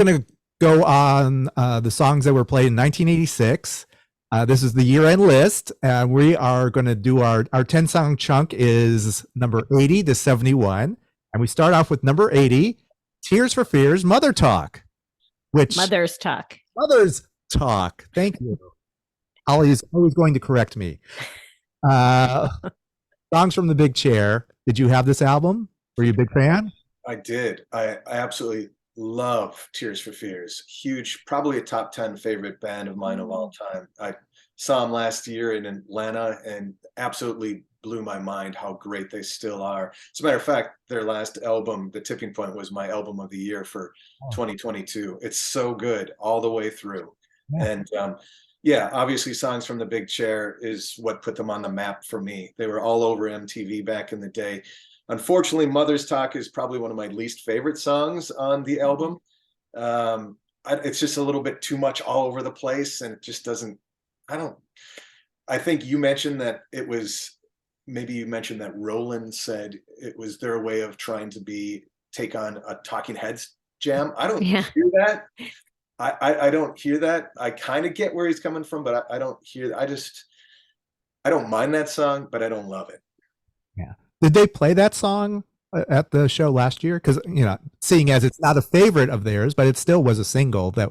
going to go on the songs that were played in 1986. This is the year-end list, and we are going to do our 10-song chunk is number 80 to 71. And we start off with number 80, Tears for Fears, Mother Talk, which... Mother's Talk. Mother's Talk. Thank you. Holly is always going to correct me. Songs from the Big Chair. Did you have this album? Were you a big fan? I did. I absolutely love Tears for Fears. Huge, probably a top 10 favorite band of mine of all time. I saw them last year in Atlanta and absolutely blew my mind how great they still are. As a matter of fact, their last album, The Tipping Point, was my album of the year for 2022. It's so good all the way through. And yeah, obviously Songs from the Big Chair is what put them on the map for me. They were all over MTV back in the day. Unfortunately, Mother's Talk is probably one of my least favorite songs on the album. It's just a little bit too much all over the place, and it just doesn't, I think you mentioned that it was, maybe you mentioned that Roland said it was their way of trying to take on a Talking Heads jam. I don't hear that. I don't hear that. I kind of get where he's coming from, but I don't hear that. I don't mind that song, but I don't love it. Yeah. Did they play that song at the show last year? Because, seeing as it's not a favorite of theirs, but it still was a single that,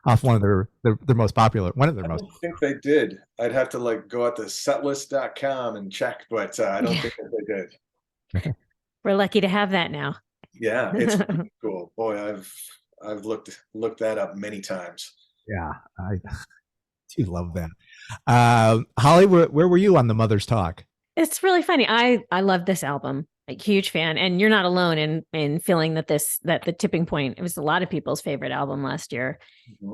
off one of their most popular, one of their most. I don't think they did. I'd have to go out to setlist.com and check, but I don't think that they did. We're lucky to have that now. Yeah, it's pretty cool. Boy, I've looked that up many times. Yeah, I do love that. Holly, where were you on the Mother's Talk? It's really funny. I love this album. Huge fan, and you're not alone in feeling that the Tipping Point, it was a lot of people's favorite album last year.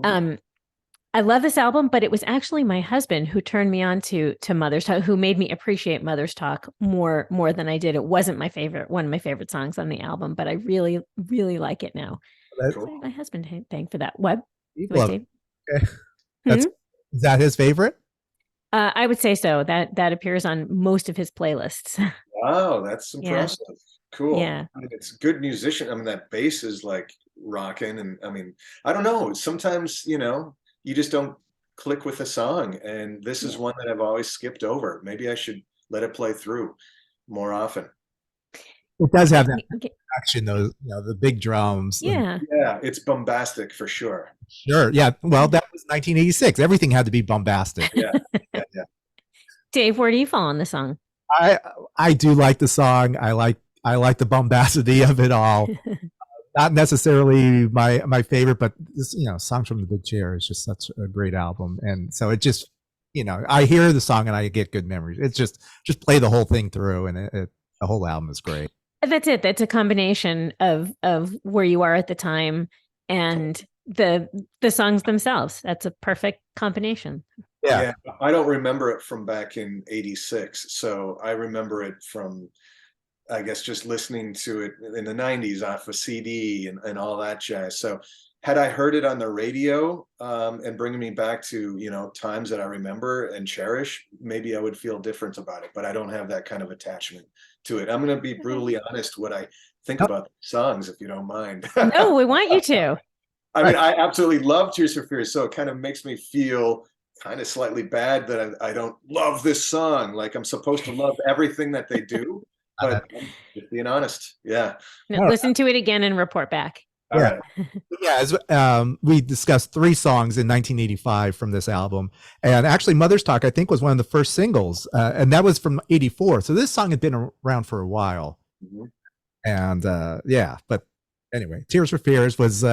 I love this album, but it was actually my husband who turned me on to Mother's Talk, who made me appreciate Mother's Talk more than I did. It wasn't one of my favorite songs on the album, but I really, really like it now. That's cool. My husband thanked for that. What? Okay. Is that his favorite? I would say so. That appears on most of his playlists. Wow, that's impressive. Yeah. Cool. Yeah. I mean, it's good musician. I mean, that bass is rocking, and I mean, I don't know. Sometimes, you just don't click with a song, and this is one that I've always skipped over. Maybe I should let it play through more often. It does have that action, though, the big drums. Yeah. Yeah, it's bombastic for sure. Sure. Yeah. Well, that was 1986. Everything had to be bombastic. Yeah. Dave, where do you fall on the song? I do like the song. I like the bombacity of it all. Not necessarily my favorite, but this, Songs from the Big Chair is just such a great album. And so it just, I hear the song and I get good memories. It's just play the whole thing through, and the whole album is great. That's it. That's a combination of where you are at the time and the songs themselves. That's a perfect combination. Yeah. I don't remember it from back in '86. So I remember it from, I guess, just listening to it in the 90s off a CD and all that jazz. So had I heard it on the radio and bringing me back to, times that I remember and cherish, maybe I would feel different about it, but I don't have that kind of attachment to it. I'm going to be brutally honest what I think about the songs, if you don't mind. No, we want you to. I mean, I absolutely love Tears for Fears, so it kind of makes me feel kind of slightly bad that I don't love this song. Like I'm supposed to love everything that they do, but I'm just being honest. Yeah. No, listen to it again and report back. All right. Yeah, as we discussed 3 songs in 1985 from this album, and actually Mother's Talk, I think, was one of the first singles, and that was from '84. So this song had been around for a while. And but anyway, Tears for Fears was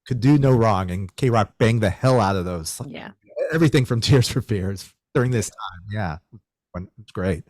could do no wrong, and K-Rock banged the hell out of those. Yeah, everything from Tears for Fears during this time. Yeah, it's great.